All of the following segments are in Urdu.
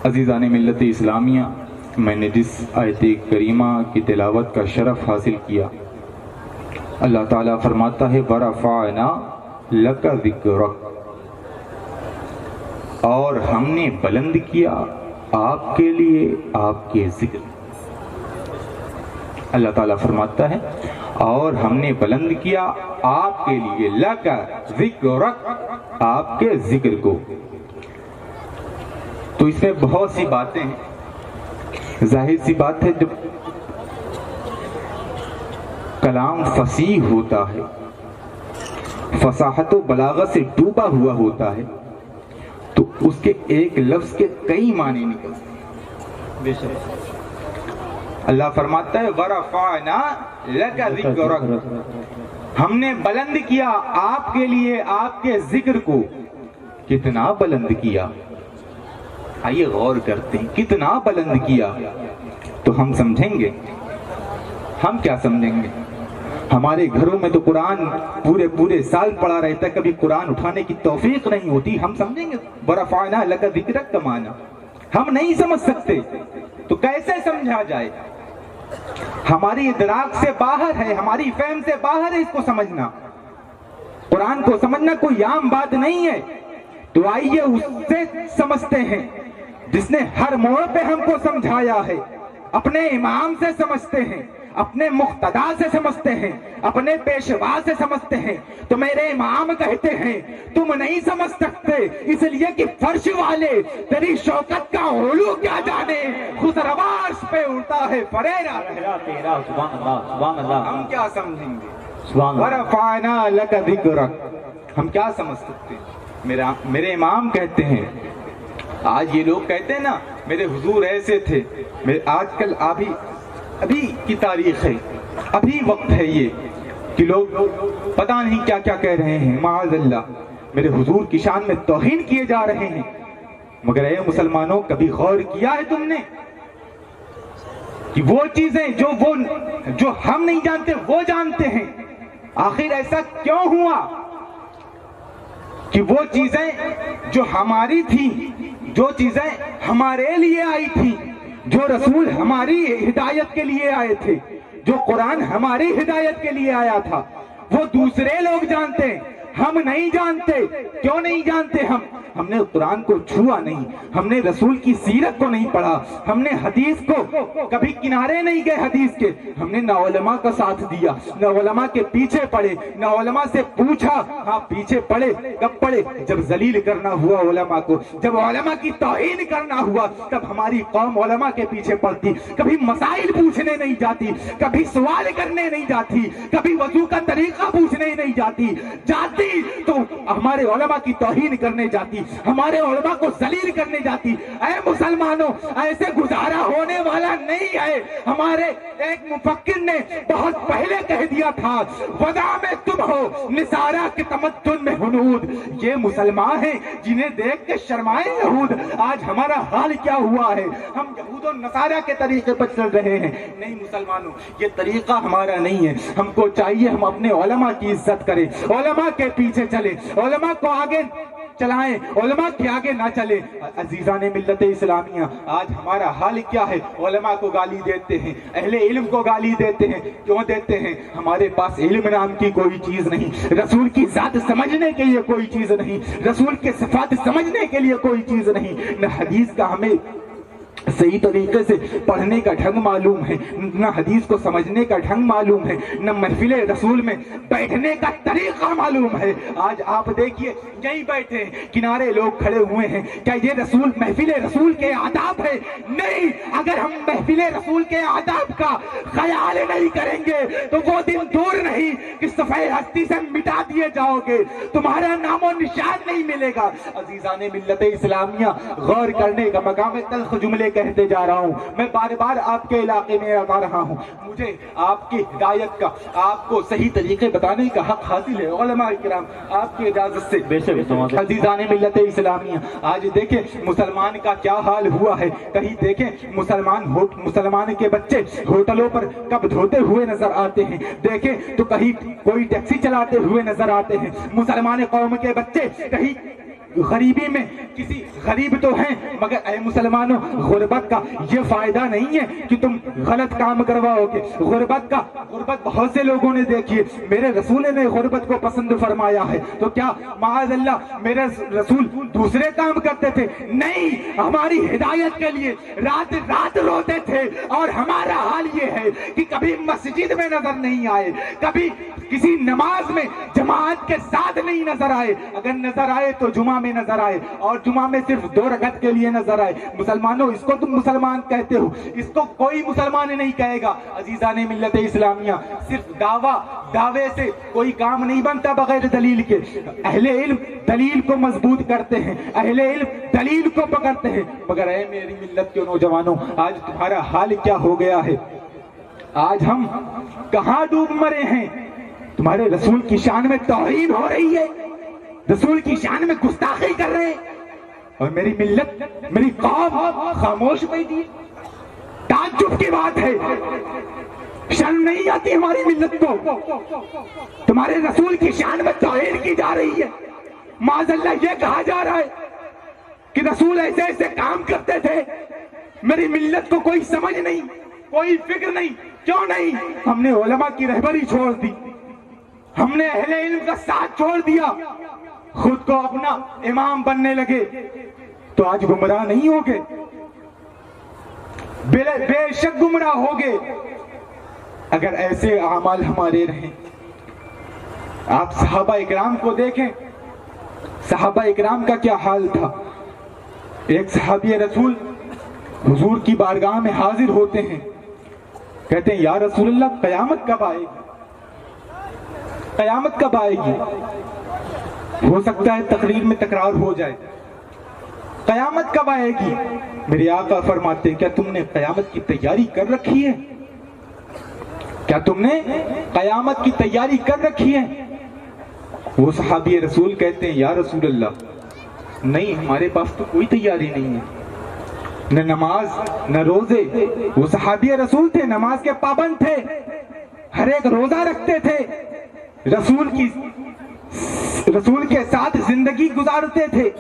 عزیزان ملت اسلامیہ، میں نے جس آیت کریمہ کی تلاوت کا شرف حاصل کیا، اللہ تعالیٰ فرماتا ہے وَرَفَعْنَا لَكَ ذِكْرَكَ، اور ہم نے بلند کیا آپ کے لیے آپ کے ذکر۔ اللہ تعالیٰ فرماتا ہے اور ہم نے بلند کیا آپ کے لیے لَكَ ذِكْرَكَ، آپ کے ذکر کو۔ تو اس میں بہت سی باتیں ہیں۔ ظاہر سی بات ہے، جب کلام فصیح ہوتا ہے، فصاحت و بلاغت سے ڈوبا ہوا ہوتا ہے، تو اس کے ایک لفظ کے کئی معنی نکلتے ہیں۔ بے شک اللہ فرماتا ہے وَرَفَعْنَا لَكَ ذِكْرَكَ، ہم نے بلند کیا آپ کے لیے آپ کے ذکر کو۔ کتنا بلند کیا؟ آئیے غور کرتے ہیں، کتنا بلند کیا تو ہم سمجھیں گے۔ ہم کیا سمجھیں گے؟ ہمارے گھروں میں تو قرآن پورے سال پڑھا رہتا ہے، کبھی قرآن اٹھانے کی توفیق نہیں ہوتی۔ ہم سمجھیں گے وَرَفَعْنَا لَكَ ذِكْرَكَ کا معنی؟ ہم نہیں سمجھ سکتے تو کیسے سمجھا جائے؟ ہماری ادراک سے باہر ہے، ہماری فہم سے باہر ہے اس کو سمجھنا۔ قرآن کو سمجھنا کوئی عام بات نہیں ہے۔ تو آئیے اس سے سمجھتے ہیں جس نے ہر موڑ پہ ہم کو سمجھایا ہے۔ اپنے امام سے سمجھتے ہیں، اپنے مقتدا سے سمجھتے ہیں، اپنے پیشوا سے سمجھتے ہیں۔ تو میرے امام کہتے ہیں تم نہیں سمجھ سکتے اس لیے کہ فرش والے تیری شوکت کا علو کیا جانے، خسرواش پہ اڑتا ہے فریرا تیرا۔ سبحان اللہ، سبحان اللہ۔ ہم کیا سمجھیں گے؟ وَرَفَعْنَا لَكَ ذِكْرَكَ، ہم کیا سمجھ سکتے ہیں؟ میرے امام کہتے ہیں، آج یہ لوگ کہتے ہیں نا میرے حضور ایسے تھے، آج کل ابھی کی تاریخ ہے، ابھی وقت ہے یہ کہ لوگ پتہ نہیں کیا کیا کہہ رہے ہیں، معاذ اللہ میرے حضور کی شان میں توہین کیے جا رہے ہیں۔ مگر اے مسلمانوں، کبھی غور کیا ہے تم نے کہ وہ چیزیں جو ہم نہیں جانتے وہ جانتے ہیں؟ آخر ایسا کیوں ہوا کہ وہ چیزیں جو ہماری تھی، جو چیزیں ہمارے لیے آئی تھی، جو رسول ہماری ہدایت کے لیے آئے تھے، جو قرآن ہماری ہدایت کے لیے آیا تھا، وہ دوسرے لوگ جانتے ہیں، ہم نہیں جانتے۔ کیوں نہیں جانتے؟ ہم نے قرآن کو چھوا نہیں، ہم نے رسول کی سیرت کو نہیں پڑھا، ہم نے حدیث کو کبھی کنارے نہیں گئے حدیث کے، ہم نے نہ علماء کا ساتھ دیا، نہ علماء کے پیچھے پڑے، نہ علماء سے پوچھا۔ ہاں پیچھے پڑے، کب پڑے؟ جب ذلیل کرنا ہوا علماء کو، جب علماء کی توہین کرنا ہوا، تب ہماری قوم علماء کے پیچھے پڑتی، کبھی مسائل پوچھنے نہیں جاتی، کبھی سوال کرنے نہیں جاتی، کبھی وضو کا طریقہ پوچھنے نہیں جاتی تو ہمارے علماء کی توہین کرنے جاتی، ہمارے علماء کو ذلیل کرنے جاتی۔ اے مسلمانوں، ایسے گزارا ہونے والا نہیں ہے۔ ہمارے ایک مفکر نے بہت پہلے کہہ دیا تھا وضع میں تم ہو، نصارہ کے تمدن میں ہنود۔ یہ مسلمان ہیں جنہیں دیکھ کے شرمائے یہود۔ آج ہمارا حال کیا ہوا ہے؟ ہم یہود و نصارہ کے طریقے پر چل رہے ہیں۔ نہیں مسلمانوں، یہ طریقہ ہمارا نہیں ہے۔ ہم کو چاہیے ہم اپنے علماء کی عزت کریں، علماء کے پیچھے چلیں، علماء کو آگے چلائیں، علماء کے آگے نہ چلیں۔ عزیزان ملت اسلامیہ، آج ہمارا حال کیا ہے؟ علماء کو گالی دیتے ہیں، اہل علم کو گالی دیتے ہیں۔ کیوں دیتے ہیں؟ ہمارے پاس علم نام کی کوئی چیز نہیں، رسول کی ذات سمجھنے کے لیے کوئی چیز نہیں، رسول کے صفات سمجھنے کے لیے کوئی چیز نہیں، نہ حدیث کا ہمیں صحیح طریقے سے پڑھنے کا ڈھنگ معلوم ہے، نہ حدیث کو سمجھنے کا ڈھنگ معلوم ہے، نہ محفل رسول میں بیٹھنے کا طریقہ معلوم ہے۔ آج آپ دیکھیے یہیں بیٹھے کنارے لوگ کھڑے ہوئے ہیں، کیا یہ رسول محفل رسول کے آداب ہے؟ نہیں۔ اگر ہم محفل رسول کے آداب کا خیال نہیں کریں گے تو وہ دن دور نہیں کہ صفحہ ہستی سے مٹا دیے جاؤ گے، تمہارا نام و نشان نہیں ملے گا۔ عزیزان ملت اسلامیہ، غور کرنے کا مقام ہے۔ تلخ جملے کہتے جا رہا ہوں، میں بار بار آپ کے علاقے میں آتا رہا ہوں، مجھے آپ کی ہدایت کا، آپ کو صحیح طریقے بتانے کا حق حاصل ہے۔ علماء کرام آپ کی اجازت سے عزیزان ملت اسلامیہ، آج دیکھیں مسلمان کا کیا حال ہوا ہے۔ کہیں دیکھیں مسلمان کے بچے ہوٹلوں پر کب دھوتے ہوئے نظر آتے ہیں، دیکھیں تو کہیں کوئی ٹیکسی چلاتے ہوئے نظر آتے ہیں۔ مسلمان قوم کے بچے کہیں غریبی میں کسی غریب تو ہیں، مگر اے مسلمانوں غربت کا یہ فائدہ نہیں ہے کہ تم غلط کام کرواؤ گے۔ غربت بہت سے لوگوں نے دیکھی ہے، میرے رسول نے غربت کو پسند فرمایا ہے، تو کیا معاذ اللہ میرے رسول دوسرے کام کرتے تھے؟ نہیں، ہماری ہدایت کے لیے رات رات روتے تھے، اور ہمارا حال یہ ہے کہ کبھی مسجد میں نظر نہیں آئے، کبھی کسی نماز میں جماعت کے ساتھ نہیں نظر آئے، اگر نظر آئے تو جمعہ میں نظر آئے، اور جمعہ میں صرف 2 رکعت کے لیے نظر آئے۔ مسلمانوں، اس کو تم مسلمان کہتے ہو، اس کو کوئی مسلمان نہیں کہے گا۔ عزیزان ملت اسلامیہ، صرف دعوے سے کوئی کام نہیں بنتا بغیر دلیل کے۔ اہل علم دلیل کو مضبوط کرتے ہیں، اہل علم دلیل کو پکڑتے ہیں، مگر اے میری ملت کے نوجوانوں، آج تمہارا حال کیا ہو گیا ہے؟ آج ہم کہاں ڈوب مرے ہیں؟ تمہارے رسول کی شان میں توہین ہو رہی ہے، رسول کی شان میں گستاخی کر رہے ہیں، اور میری ملت، میری قوم خاموش بیٹھی ہے۔ تعجب کی بات ہے، شرم نہیں آتی ہماری ملت کو؟ تمہارے رسول کی شان میں توہین کی جا رہی ہے، معاذ اللہ یہ کہا جا رہا ہے کہ رسول ایسے ایسے کام کرتے تھے۔ میری ملت کو کوئی سمجھ نہیں، کوئی فکر نہیں۔ کیوں نہیں؟ ہم نے علماء کی رہبری چھوڑ دی، ہم نے اہل علم کا ساتھ چھوڑ دیا، خود کو اپنا امام بننے لگے، تو آج گمراہ نہیں ہوگے؟ بے شک گمراہ ہوگے اگر ایسے اعمال ہمارے رہیں۔ آپ صحابہ اکرام کو دیکھیں، صحابہ اکرام کا کیا حال تھا۔ ایک صحابی رسول حضور کی بارگاہ میں حاضر ہوتے ہیں، کہتے ہیں یا رسول اللہ قیامت کب آئے گی؟ قیامت کب آئے گی؟ ہو سکتا ہے تقریر میں تکرار ہو جائے، قیامت کب آئے گی؟ میرے آقا فرماتے ہیں کیا تم نے قیامت کی تیاری کر رکھی ہے؟ کیا تم نے قیامت کی تیاری کر رکھی ہے؟ وہ صحابی رسول کہتے ہیں یا رسول اللہ نہیں، ہمارے پاس تو کوئی تیاری نہیں ہے، نہ نماز نہ روزے۔ وہ صحابی رسول تھے، نماز کے پابند تھے، ہر ایک روزہ رکھتے تھے، رسول کے ساتھ زندگی گزارتے تھے،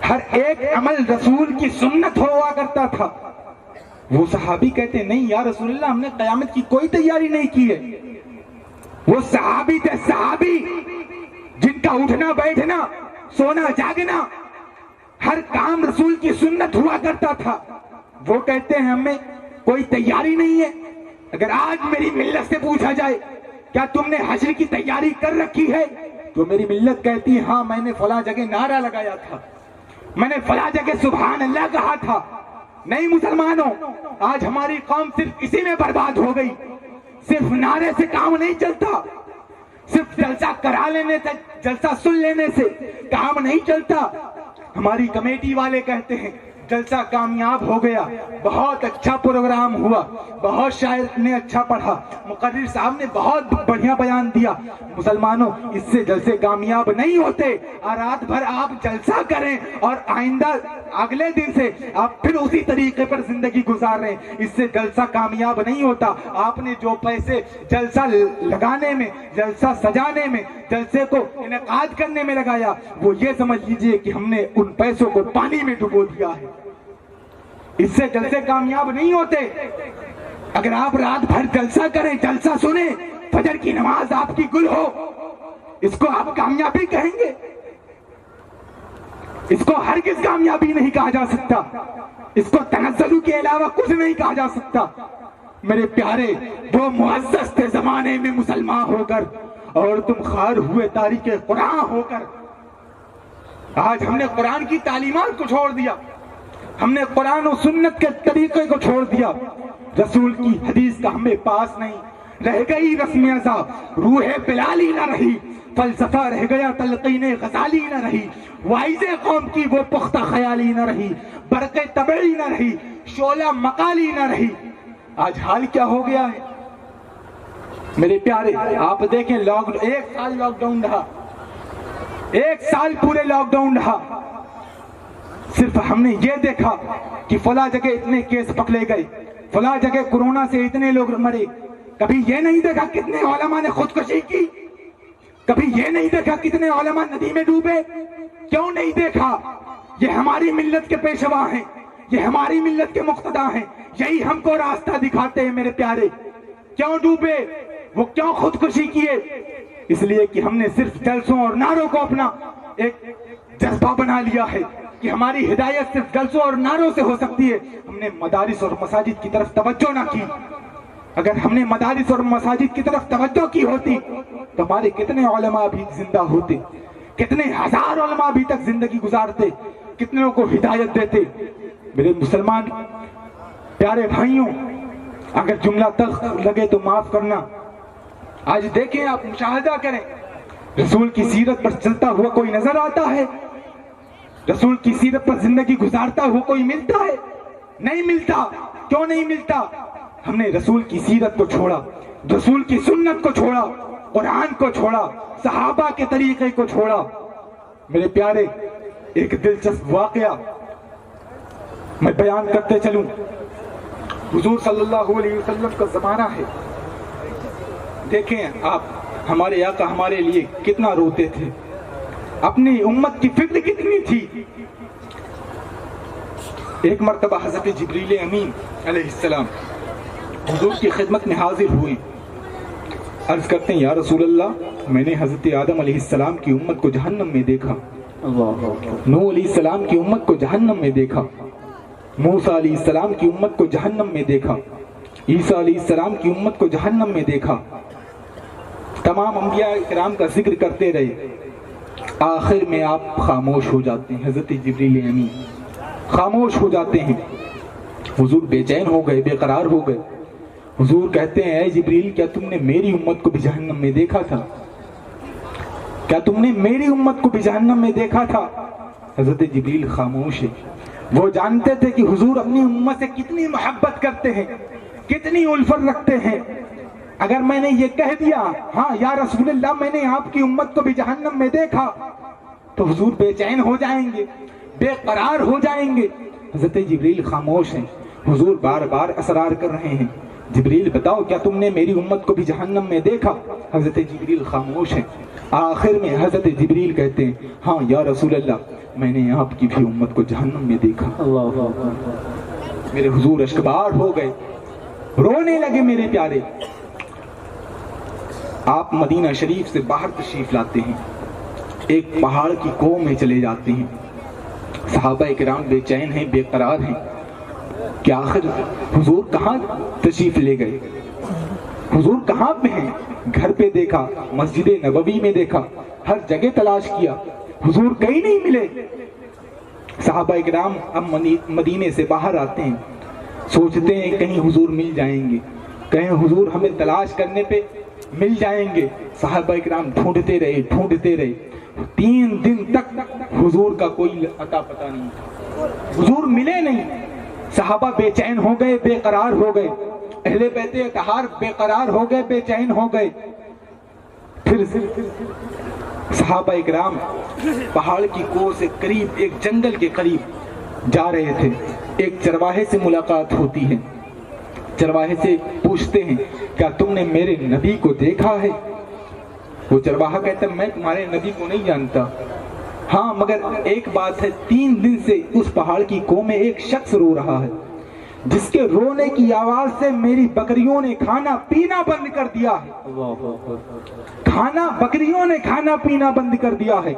ہر ایک عمل رسول کی سنت ہوا کرتا تھا۔ وہ صحابی کہتے ہیں نہیں یا رسول اللہ، ہم نے قیامت کی کوئی تیاری نہیں کی ہے۔ وہ صحابی تھے، صحابی جن کا اٹھنا بیٹھنا، سونا جاگنا، ہر کام رسول کی سنت ہوا کرتا تھا۔ وہ کہتے ہیں ہمیں کوئی تیاری نہیں ہے۔ اگر آج میری ملت سے پوچھا جائے کیا تم نے حشر کی تیاری کر رکھی ہے، تو میری ملت کہتی ہے ہاں میں نے فلاں جگہ نعرہ لگایا تھا، میں نے فلاں جگہ سبحان اللہ کہا تھا۔ نہیں مسلمانوں، آج ہماری قوم صرف اسی میں برباد ہو گئی۔ صرف نعرے سے کام نہیں چلتا، صرف جلسہ کرا لینے سے، جلسہ سن لینے سے کام نہیں چلتا۔ ہماری کمیٹی والے کہتے ہیں جلسہ کامیاب ہو گیا، بہت اچھا پروگرام ہوا، بہت شاعر نے اچھا پڑھا، مقرر صاحب نے بہت بڑھیا بیان دیا۔ مسلمانوں، اس سے جلسے کامیاب نہیں ہوتے۔ رات بھر آپ جلسہ کریں اور آئندہ اگلے دن سے آپ پھر اسی طریقے پر زندگی گزار رہے ہیں، اس سے جلسہ کامیاب نہیں ہوتا۔ آپ نے جو پیسے جلسہ لگانے میں، جلسہ سجانے میں، جلسے کو انعقاد کرنے میں لگایا، وہ یہ سمجھ لیجئے کہ ہم نے ان پیسوں کو پانی میں ڈبو دیا ہے۔ اس سے جلسے کامیاب نہیں ہوتے۔ اگر آپ رات بھر جلسہ کریں، جلسہ سنیں، فجر کی نماز آپ کی گل ہو، اس کو آپ کامیابی کہیں گے؟ اس کو ہرگز کامیابی نہیں کہا جا سکتا، اس کو تنزل کے علاوہ کچھ نہیں کہا جا سکتا۔ میرے پیارے، وہ معزز تھے زمانے میں مسلمان ہو کر، اور تم خار ہوئے تاریخ قرآن ہو کر۔ آج ہم نے قرآن کی تعلیمات کو چھوڑ دیا، ہم نے قرآن و سنت کے طریقے کو چھوڑ دیا، رسول کی حدیث کا ہمیں پاس نہیں۔ رہ گئی رسم ازاں، روح بلالی نہ رہی، فلسفہ رہ گیا، تلقین غزالی نہ رہی، وائز قوم کی وہ پختہ خیالی نہ رہی، برق طبعی نہ رہی، شعلہ مقالی نہ رہی۔ آج حال کیا ہو گیا ہے میرے پیارے؟ آپ دیکھیں، ایک سال لاک ڈاؤن رہا، ایک سال پورے لاک ڈاؤن رہا۔ صرف ہم نے یہ دیکھا کہ فلاں جگہ اتنے کیس پکڑے گئے، فلاں جگہ کورونا سے اتنے لوگ مرے۔ کبھی یہ نہیں دیکھا کتنے علماء نے خودکشی کی، کبھی یہ نہیں دیکھا کتنے علماء ندی میں ڈوبے۔ کیوں نہیں دیکھا؟ یہ ہماری ملت کے پیشوا ہیں، یہ ہماری ملت کے مقتدا ہیں، یہی ہم کو راستہ دکھاتے ہیں میرے پیارے۔ کیوں ڈوبے وہ، کیوں خودکشی کیے؟ اس لیے کہ ہم نے صرف جلسوں اور نعروں کو اپنا ایک جذبہ بنا لیا ہے کہ ہماری ہدایت صرف جلسوں اور نعروں سے ہو سکتی ہے۔ ہم نے مدارس اور مساجد کی طرف توجہ نہ کی۔ اگر ہم نے مدارس اور مساجد کی طرف توجہ کی ہوتی تو ہمارے کتنے علماء بھی زندہ ہوتے، کتنے ہزار علماء بھی تک زندگی گزارتے، کتنوں کو ہدایت دیتے۔ میرے مسلمان پیارے بھائیوں، اگر جملہ تلخ لگے تو معاف کرنا۔ آج دیکھیں، آپ مشاہدہ کریں، رسول کی سیرت پر چلتا ہوا کوئی نظر آتا ہے؟ رسول کی سیرت پر زندگی گزارتا ہوا کوئی ملتا ہے؟ نہیں ملتا۔ کیوں نہیں ملتا؟ ہم نے رسول کی سیرت کو چھوڑا، رسول کی سنت کو چھوڑا، قرآن کو چھوڑا، صحابہ کے طریقے کو چھوڑا۔ میرے پیارے، ایک دلچسپ واقعہ میں بیان کرتے چلوں۔ حضور صلی اللہ علیہ وسلم کا زمانہ ہے، دیکھیں آپ، ہمارے آقا ہمارے لیے کتنا روتے تھے، اپنی امت کی فکر کتنی تھی۔ ایک مرتبہ حضرت جبریل امین علیہ السلام حضور کی خدمت میں حاضر ہوئے، عرض کرتے ہیں یا رسول اللہ، میں نے حضرت آدم علیہ السلام کی امت کو جہنم میں دیکھا، نوح علیہ السلام کی امت کو جہنم میں دیکھا، موسیٰ علیہ السلام کی امت کو جہنم میں دیکھا، عیسیٰ علیہ السلام کی امت کو جہنم میں دیکھا۔ تمام انبیاء کرام کا ذکر کرتے رہے، آخر میں آپ خاموش ہو جاتے ہیں۔ حضرت جبریل امین خاموش ہو جاتے ہیں۔ حضور بے چین ہو گئے، بے قرار ہو گئے۔ حضور کہتے ہیں اے جبریل، کیا تم نے میری امت کو بھی جہنم میں دیکھا تھا؟ کیا تم نے میری امت کو بھی جہنم میں دیکھا تھا؟ حضرت جبریل خاموش ہے۔ وہ جانتے تھے کہ حضور اپنی امت سے کتنی محبت کرتے ہیں، کتنی الفت رکھتے ہیں۔ اگر میں نے یہ کہہ دیا ہاں یا رسول اللہ میں نے آپ کی امت کو بھی جہنم میں دیکھا، تو حضور بے چین ہو جائیں گے، بے قرار ہو جائیں گے۔ حضرت جبریل خاموش ہیں۔ حضور بار بار اصرار کر رہے ہیں، جبریل بتاؤ کیا تم نے میری امت کو بھی جہنم میں دیکھا؟ حضرت جبریل خاموش ہیں۔ آخر میں حضرت جبریل کہتے ہیں ہاں یا رسول اللہ، میں نے آپ کی بھی امت کو جہنم میں دیکھا۔ میرے حضور اشکبار ہو گئے، رونے لگے۔ میرے پیارے، آپ مدینہ شریف سے باہر تشریف لاتے ہیں، ایک پہاڑ کی کوہ میں چلے جاتے ہیں۔ صحابہ کرام بے چین ہیں، بے قرار ہیں کہ آخر حضور کہاں تشریف لے گئے، حضور کہاں پہ ہیں؟ گھر پہ دیکھا، مسجد نبوی میں دیکھا، ہر جگہ تلاش کیا، حضور کہیں نہیں ملے۔ صحابہ کرام اب مدینے سے باہر آتے ہیں، سوچتے ہیں کہیں حضور مل جائیں گے، کہیں حضور ہمیں تلاش کرنے پہ مل جائیں گے۔ صحابہ کرام ڈھونڈتے رہے 3 دن تک حضور کا کوئی اتا پتہ نہیں تھا، حضور ملے نہیں۔ صحابہ بے چین ہو گئے، بے قرار ہو گئے، اہل بیت اطہار بے قرار ہو گئے، بے چین ہو گئے۔ پھر صحابہ اکرام پہاڑ کی کوہ سے قریب، ایک جنگل کے قریب جا رہے تھے۔ ایک چرواہے سے ملاقات ہوتی ہے، چرواہے سے پوچھتے ہیں کیا تم نے میرے نبی کو دیکھا ہے؟ وہ چرواہا کہتا ہے میں تمہارے نبی کو نہیں جانتا، ہاں مگر ایک بات ہے، 3 دن سے اس پہاڑ کی کوہ میں ایک شخص رو رہا ہے، جس کے رونے کی آواز سے میری بکریوں نے کھانا پینا بند کر دیا ہے، بکریوں نے کھانا پینا بند کر دیا ہے۔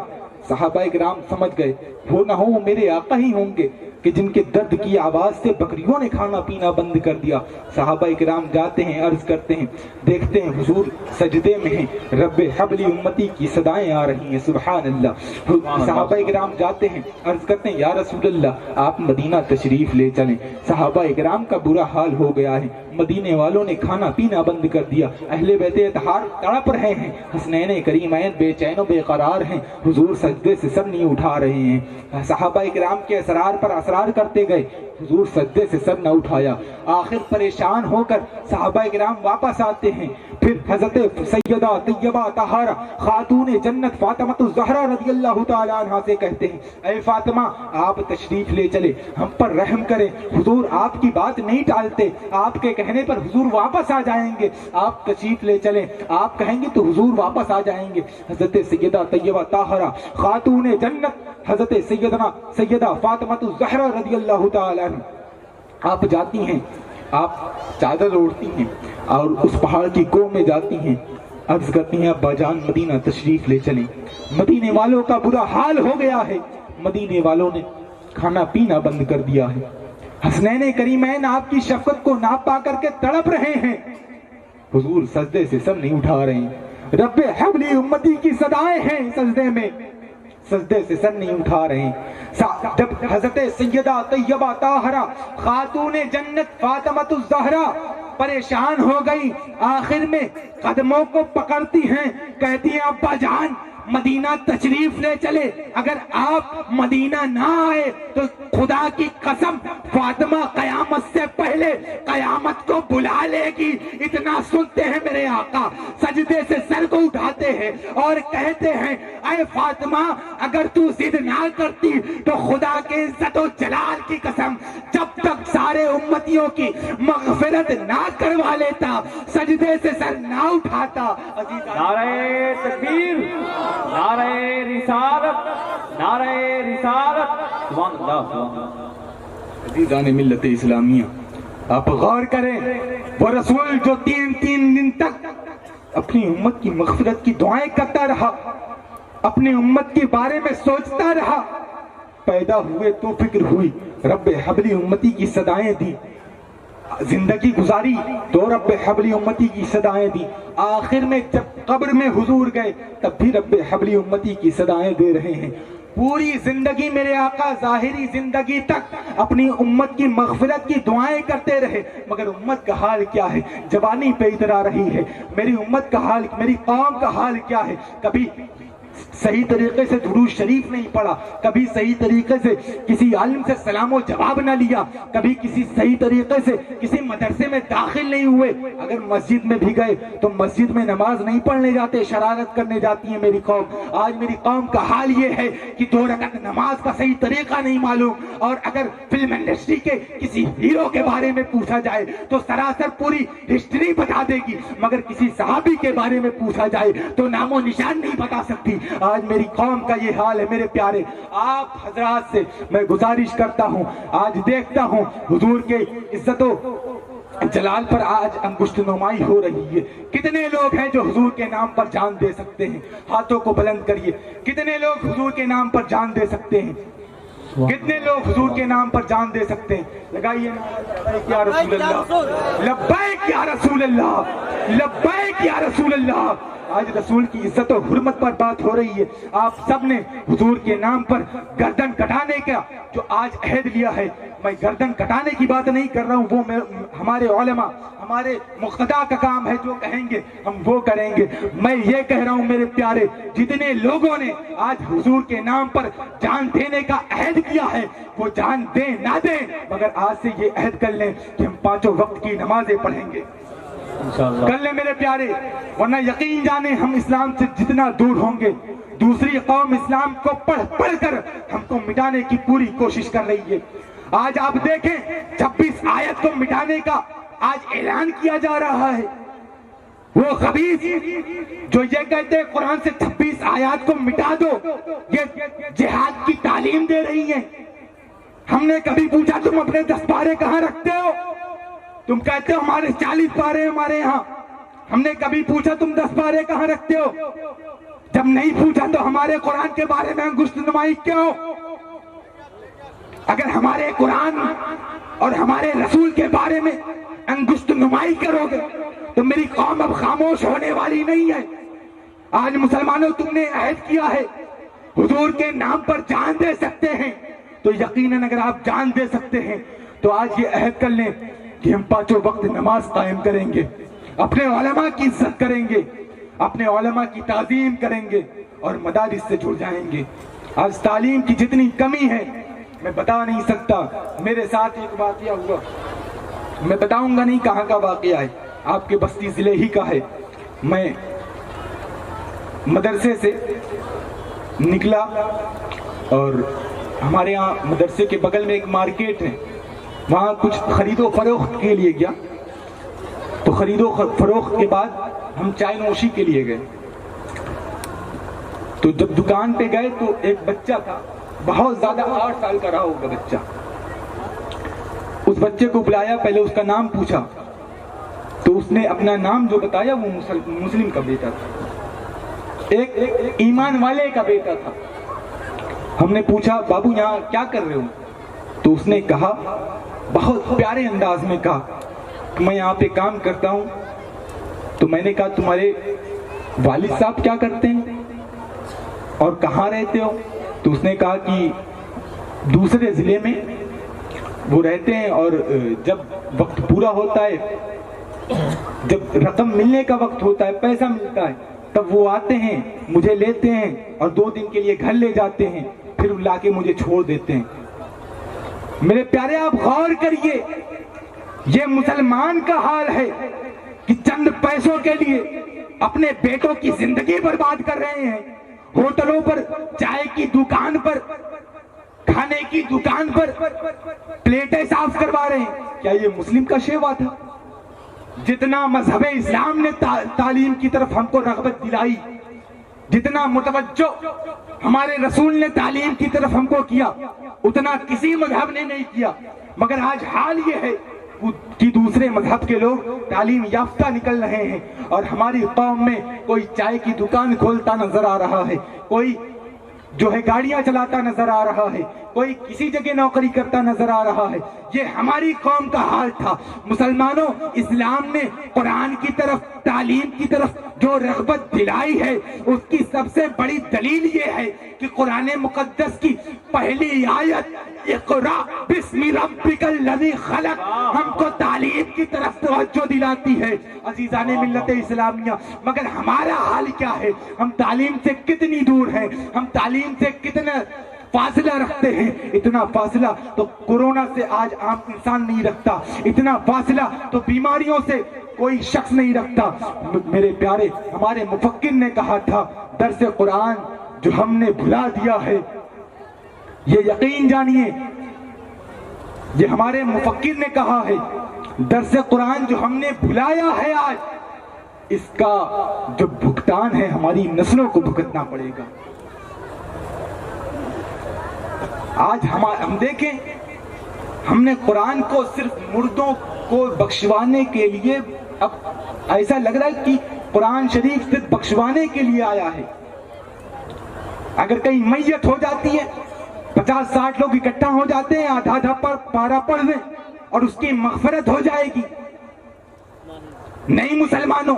صحابہ کرام سمجھ گئے وہ نہ ہو میرے آقا ہی ہوں گے کہ جن کے درد کی آواز سے بکریوں نے کھانا پینا بند کر دیا۔ صحابہ کرام جاتے ہیں، عرض کرتے ہیں، دیکھتے ہیں حضور سجدے میں ہیں، رب حبلی امتی کی صدائیں آ رہی ہیں، سبحان اللہ۔ صحابہ کرام جاتے ہیں، عرض کرتے ہیں یا رسول اللہ آپ مدینہ تشریف لے چلیں۔ صحابہ کرام کا برا حال ہو گیا ہے، مدینے والوں نے کھانا پینا بند کر دیا، اہل بیت اطہار تڑپ رہے ہیں، حسنین کریمین بے چین و بے قرار ہیں، حضور سجدے سے سر نہیں اٹھا رہے ہیں۔ صحابہ کرام کے اسرار پر اسرار کرتے گئے, حضور سجدے سے سر نہ اٹھایا. آخر پریشان ہو کر صحابہ کرام واپس آتے ہیں. پھر حضرت سیدہ طیبہ طاہرہ خاتون جنت فاطمہ الزہرا رضی اللہ تعالی عنہا سے کہتے ہیں, اے فاطمہ آپ تشریف لے چلے, ہم پر رحم کریں. حضور آپ کی بات نہیں ٹالتے, آپ کے کہنے پر حضور واپس آ جائیں گے. آپ تشریف لے چلیں, آپ کہیں گے تو حضور واپس آ جائیں گے. حضرت سیدہ طیبہ طاہرہ خاتون جنت حضرت سیدہ فاطمہ الزہرا رضی اللہ تعالی عنہ آپ جاتی ہیں, آپ چادر اوڑھتی ہیں اور اس پہاڑ کی کوہ میں جاتی ہیں, عرض کرتی ہیں ابا جان مدینہ تشریف لے چلیں. مدینے والوں کا برا حال ہو گیا ہے, مدینے والوں نے کھانا پینا بند کر دیا ہے. حسنین کریمین آپ کی شفقت کو نہ پا کر کے تڑپ رہے ہیں. حضور سجدے سے سر نہیں اٹھا رہے ہیں. رب حبلی امتی کی صدائیں ہیں سجدے میں, سجدے سے سر نہیں اٹھا رہے ہیں. جب حضرت سیدہ طیبہ طاہرہ خاتون جنت فاطمہ الزہرا پریشان ہو گئی, آخر میں قدموں کو پکڑتی ہیں, کہتی ہیں ابا جان مدینہ تشریف لے چلے, اگر آپ مدینہ نہ آئے تو خدا کی قسم فاطمہ قیامت سے پہلے قیامت کو بلا لے گی. اتنا سنتے ہیں میرے آقا سجدے سے سر کو اٹھاتے ہیں اور کہتے ہیں اے فاطمہ اگر تو ضد نہ کرتی تو خدا کے عزت و جلال کی قسم جب تک سارے امتیوں کی مغفرت نہ کروا لیتا سجدے سے سر نہ اٹھاتا. نعرہ تکبیر, نعرہ رسالت, نعرہ رسالت, سبحان اللہ, سبحان اللہ. عزیزان ملت اسلامیہ آپ غور کریں, وہ رسول جو تین دن تک اپنی امت کی مغفرت کی دعائیں کرتا رہا, اپنی امت کے بارے میں سوچتا رہا, پیدا ہوئے تو فکر ہوئی, رب حبلی امتی کی صدائیں دی, زندگی گزاری تو رب حبلی امتی کی صدائیں دی, آخر میں جب قبر میں حضور گئے تب بھی رب حبلی امتی کی صدائیں دے رہے ہیں. پوری زندگی میرے آقا ظاہری زندگی تک اپنی امت کی مغفرت کی دعائیں کرتے رہے, مگر امت کا حال کیا ہے, جوانی پہ اتر آ رہی ہے. میری امت کا حال, میری قوم کا حال کیا ہے, کبھی صحیح طریقے سے درود شریف نہیں پڑھا, کبھی صحیح طریقے سے کسی عالم سے سلام و جواب نہ لیا, کبھی کسی صحیح طریقے سے کسی مدرسے میں داخل نہیں ہوئے, اگر مسجد میں بھی گئے تو مسجد میں نماز نہیں پڑھنے جاتے, شرارت کرنے جاتی ہے میری قوم. آج میری قوم کا حال یہ ہے کہ 2 رکعت نماز کا صحیح طریقہ نہیں معلوم, اور اگر فلم انڈسٹری کے کسی ہیرو کے بارے میں پوچھا جائے تو سراسر پوری ہسٹری بتا دے گی, مگر کسی صحابی کے بارے میں پوچھا جائے تو نام و نشان نہیں بتا سکتی. آج میری قوم کا یہ حال ہے میرے پیارے. آپ حضرات سے میں گزارش کرتا ہوں, آج دیکھتا ہوں حضور کے عزت و جلال پر آج انگشت نمائی ہو رہی ہے. کتنے لوگ ہیں جو حضور کے نام پر جان دے سکتے ہیں, ہاتھوں کو بلند کریے. کتنے لوگ حضور کے نام پر جان دے سکتے ہیں, کتنے لوگ حضور کے نام پر جان دے سکتے ہیں؟ لگائیے لبیک یا رسول اللہ, لبیک یا رسول اللہ, لبیک یا رسول اللہ. آج رسول کی عزت و حرمت پر بات ہو رہی ہے. آپ سب نے حضور کے نام پر گردن کٹانے کا جو آج عہد لیا ہے, میں گردن کٹانے کی بات نہیں کر رہا ہوں, وہ ہمارے علماء ہمارے مقتدا کا کام ہے, جو کہیں گے ہم وہ کریں گے. میں یہ کہہ رہا ہوں میرے پیارے, جتنے لوگوں نے آج حضور کے نام پر جان دینے کا عہد کیا ہے وہ جان دیں نہ دیں, مگر آج سے یہ عہد کر لیں کہ ہم 5 وقت کی نمازیں پڑھیں گے. کر لیں میرے پیارے, ورنہ یقین جانے ہم اسلام سے جتنا دور ہوں گے, دوسری قوم اسلام کو پڑھ کر ہم کو مٹانے کی پوری کوشش کر رہی ہے. آج آپ دیکھیں 26 آیت کو مٹانے کا آج اعلان کیا جا رہا ہے. وہ خبیث جو یہ کہتے ہیں قرآن سے 26 آیات کو مٹا دو, یہ جہاد کی تعلیم دے رہی ہیں. ہم نے کبھی پوچھا تم اپنے 10 پارے کہاں رکھتے ہو؟ تم کہتے ہو ہمارے 40 پارے ہمارے یہاں. ہم نے کبھی پوچھا تم 10 پارے کہاں رکھتے ہو؟ جب نہیں پوچھا تو ہمارے قرآن کے بارے میں انگشت نمائی کیوں؟ اگر ہمارے قرآن اور ہمارے رسول کے بارے میں انگشت نمائی کرو گے تو میری قوم اب خاموش ہونے والی نہیں ہے. آج مسلمانوں تم نے عہد کیا ہے حضور کے نام پر جان دے سکتے ہیں, تو یقیناً اگر آپ جان دے سکتے ہیں تو آج یہ عہد کر لیں کہ ہم 5 وقت نماز قائم کریں گے, اپنے علماء کی عزت کریں گے, اپنے علماء کی تعظیم کریں گے اور مدارس سے جڑ جائیں گے. آج تعلیم کی جتنی کمی ہے میں بتا نہیں سکتا. میرے ساتھ ایک واقعہ ہوا, میں بتاؤں گا نہیں کہاں کا واقعہ ہے, آپ کے بستی ضلع ہی کا ہے. میں مدرسے سے نکلا اور ہمارے یہاں مدرسے کے بغل میں ایک مارکیٹ ہے, وہاں کچھ خرید و فروخت کے لیے گیا. تو خرید و فروخت کے بعد ہم چائے نوشی کے لیے گئے. تو جب دکان پہ گئے تو ایک بچہ تھا, بہت زیادہ 8 سال کا رہا ہوگا بچہ. اس بچے کو بلایا, پہلے اس کا نام پوچھا تو اس نے اپنا نام جو بتایا وہ مسلم کا بیٹا تھا, ایک ایمان والے کا بیٹا تھا. ہم نے پوچھا بابو یہاں کیا کر رہے ہو؟ تو اس نے کہا, بہت پیارے انداز میں کہا کہ میں یہاں پہ کام کرتا ہوں. تو میں نے کہا تمہارے والد صاحب کیا کرتے ہیں اور کہاں رہتے ہو؟ تو اس نے کہا کہ دوسرے ضلع میں وہ رہتے ہیں, اور جب وقت پورا ہوتا ہے, جب رقم ملنے کا وقت ہوتا ہے, پیسہ ملتا ہے, تب وہ آتے ہیں, مجھے لیتے ہیں اور 2 دن کے لیے گھر لے جاتے ہیں, پھر لا کے مجھے چھوڑ دیتے ہیں. میرے پیارے آپ غور کریے, یہ مسلمان کا حال ہے کہ چند پیسوں کے لیے اپنے بیٹوں کی زندگی برباد کر رہے ہیں. ہوٹلوں پر, چائے کی دکان پر, کھانے کی دکان پر پلیٹیں صاف کروا رہے ہیں. کیا یہ مسلم کا شیوا تھا؟ جتنا مذہب اسلام نے تعلیم کی طرف ہم کو رغبت دلائی, جتنا متوجہ ہمارے رسول نے تعلیم کی طرف ہم کو کیا, اتنا کسی مذہب نے نہیں کیا. مگر آج حال یہ ہے کہ دوسرے مذہب کے لوگ تعلیم یافتہ نکل رہے ہیں, اور ہماری قوم میں کوئی چائے کی دکان کھولتا نظر آ رہا ہے, کوئی جو ہے گاڑیاں چلاتا نظر آ رہا ہے, کوئی کسی جگہ نوکری کرتا نظر آ رہا ہے. یہ ہماری قوم کا حال تھا. مسلمانوں, اسلام نے قرآن کی طرف, تعلیم کی طرف جو رغبت دلائی ہے, اس کی سب سے بڑی دلیل یہ ہے کہ قرآن مقدس کی پہلی آیت اقرا بسم ربک الذی خلق ہم کو تعلیم کی طرف توجہ دلاتی ہے. عزیزان ملت اسلامیہ, مگر ہمارا حال کیا ہے؟ ہم تعلیم سے کتنی دور ہیں, ہم تعلیم سے کتنا فاصلہ رکھتے ہیں. اتنا فاصلہ تو کورونا سے آج عام انسان نہیں رکھتا, اتنا فاصلہ تو بیماریوں سے کوئی شخص نہیں رکھتا. میرے پیارے, ہمارے مفکر نے کہا تھا, درس قرآن جو ہم نے بھلا دیا ہے, یہ یقین جانیے, یہ ہمارے مفکر نے کہا ہے, درس قرآن جو ہم نے بھلایا ہے آج, اس کا جو بھگتان ہے ہماری نسلوں کو بھگتنا پڑے گا. آج ہم دیکھیں, ہم نے قرآن کو صرف مردوں کو بخشوانے کے لیے, اب ایسا لگ رہا ہے کہ قرآن شریف صرف بخشوانے کے لیے آیا ہے. اگر کہیں میت ہو جاتی ہے, 50-60 لوگ اکٹھا ہو جاتے ہیں, آدھا پارا پڑھ دیں اور اس کی مغفرت ہو جائے گی. نہیں مسلمانوں,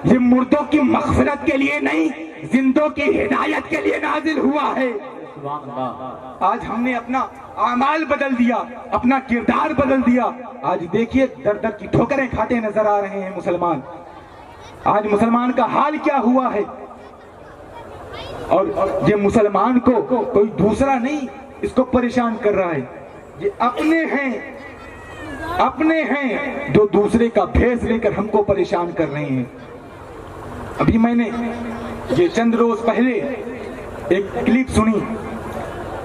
یہ مردوں کی مغفرت کے لیے نہیں, زندوں کی ہدایت کے لیے نازل ہوا ہے. آج ہم نے اپنا اعمال بدل دیا, اپنا کردار بدل دیا. آج دیکھیے در در کی ٹھوکریں کھاتے نظر آ رہے ہیں مسلمان. آج مسلمان کا حال کیا ہوا ہے, اور یہ مسلمان کو کوئی دوسرا نہیں اس کو پریشان کر رہا ہے, یہ اپنے ہیں جو دوسرے کا بھیس لے کر ہم کو پریشان کر رہے ہیں. ابھی میں نے یہ چند روز پہلے ایک کلپ سنی,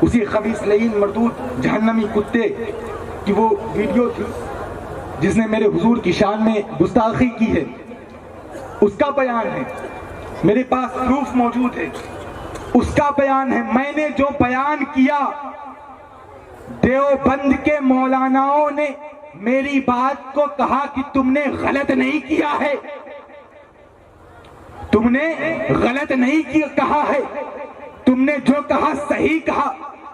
اسی خبیث لعین مردود جہنمی کتے کی وہ ویڈیو تھی جس نے میرے حضور کی شان میں گستاخی کی ہے. اس کا بیان ہے, میرے پاس پروف موجود ہے, اس کا بیان ہے. میں نے جو بیان کیا, دیوبند کے مولاناؤں نے میری بات کو کہا کہ تم نے غلط نہیں کیا ہے, تم نے غلط نہیں کہا ہے, تم نے جو کہا صحیح کہا.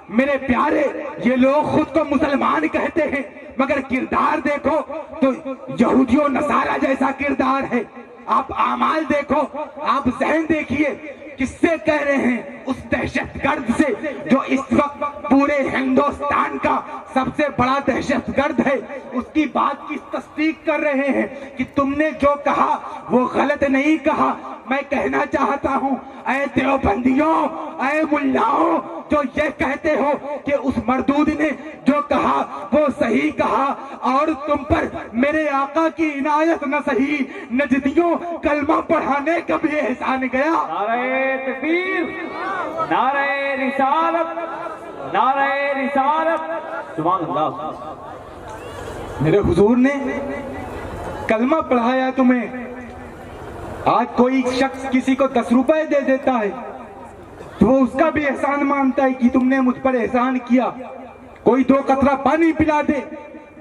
میرے پیارے, یہ لوگ خود کو مسلمان کہتے ہیں مگر کردار دیکھو تو یہودیوں نصارہ جیسا کردار ہے. آپ اعمال دیکھو, آپ ذہن دیکھیے, کس سے کہہ رہے ہیں؟ اس دہشت گرد سے جو اس وقت پورے پورے ہندوستان کا سب سے بڑا دہشت گرد ہے، اس کی بات کی تصدیق کر رہے ہیں کہ تم نے جو کہا وہ غلط نہیں کہا۔ میں کہنا چاہتا ہوں اے دیوبندیوں، اے ملاؤں جو یہ کہتے ہو کہ اس مردود نے جو کہا وہ صحیح کہا اور تم پر میرے آقا کی عنایت نہ صحیح، نجدیوں کلمہ پڑھانے کا بھی احسان گیا۔ نعرہ تکبیر، نعرہ رسالت، نعرہ رسالت، سبحان اللہ۔ میرے حضور نے کلمہ پڑھایا تمہیں، آج کوئی شخص کسی کو 10 روپے دے دیتا ہے تو وہ اس کا بھی احسان مانتا ہے کہ تم نے مجھ پر احسان کیا، کوئی 2 قطرہ پانی پلا دے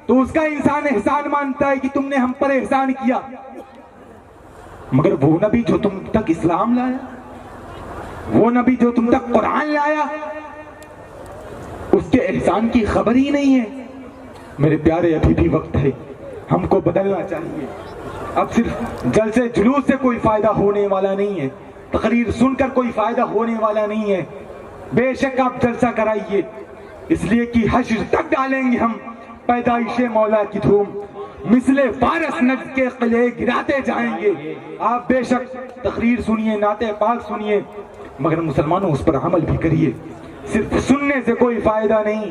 تو اس کا انسان احسان مانتا ہے کہ تم نے ہم پر احسان کیا، مگر وہ نبی جو تم تک اسلام لایا، وہ نبی جو تم تک قرآن لایا، اس کے احسان کی خبر ہی نہیں ہے۔ میرے پیارے ابھی بھی وقت ہے، ہم کو بدلنا چاہیے۔ اب صرف جلسے جلوس سے کوئی فائدہ ہونے والا نہیں ہے، تقریر سن کر کوئی فائدہ ہونے والا نہیں ہے۔ بے شک آپ جلسہ کرائیے، اس لیے کہ حشر تک ڈالیں گے ہم پیدائش مولا کی دھوم، مثل فارس نجد کے قلعے گراتے جائیں گے۔ آپ بے شک تقریر سنیے، نعت پاک سنیے، مگر مسلمانوں اس پر عمل بھی کریے۔ صرف سننے سے کوئی فائدہ نہیں،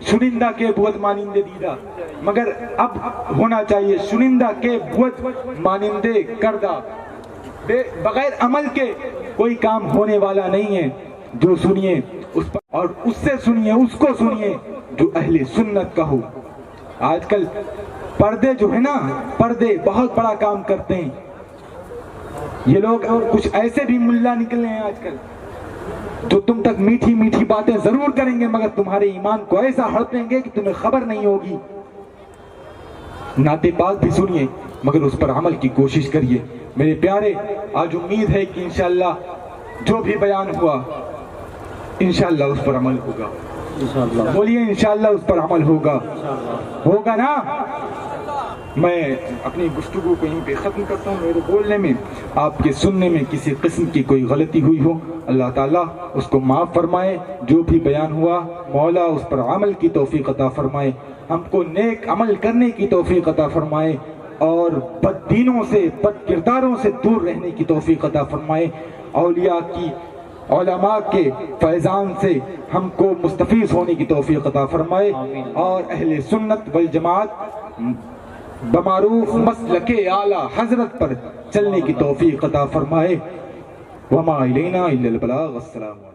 شنندہ کے بہت مانندے دیدہ، مگر اب ہونا چاہیے شنندہ کے بہت مانندے کردہ۔ بغیر عمل کے کوئی کام ہونے والا نہیں ہے۔ جو سنیے اس پر اور اس سے سنیے، اس کو سنیے جو اہل سنت کا ہو۔ آج کل پردے جو ہے نا، پردے بہت بڑا کام کرتے ہیں۔ یہ لوگ اور کچھ ایسے بھی ملا نکلے ہیں آج کل جو تم تک میٹھی میٹھی باتیں ضرور کریں گے، مگر تمہارے ایمان کو ایسا ہڑپیں گے کہ تمہیں خبر نہیں ہوگی۔ نعت پاک بھی سنیے مگر اس پر عمل کی کوشش کریے۔ میرے پیارے، آج امید ہے کہ انشاءاللہ جو بھی بیان ہوا انشاءاللہ اس پر عمل ہوگا۔ بولیے انشاءاللہ اس پر عمل ہوگا، ہوگا نا؟ میں اپنی گفتگو کو یہیں پہ ختم کرتا ہوں۔ میرے بولنے میں، آپ کے سننے میں کسی قسم کی کوئی غلطی ہوئی ہو، اللہ تعالیٰ اس کو معاف فرمائے۔ جو بھی بیان ہوا مولا اس پر عمل کی توفیق عطا فرمائے، ہم کو نیک عمل کرنے کی توفیق عطا فرمائے اور بد دینوں سے، بد کرداروں سے دور رہنے کی توفیق عطا فرمائے۔ اولیاء کی، علماء کے فیضان سے ہم کو مستفیض ہونے کی توفیق عطا فرمائے اور اہل سنت والجماعت بمعروف مسلک اعلیٰ حضرت پر چلنے کی توفیق عطا فرمائے۔ وما الینا الا البلاغ۔ السلام علیکم۔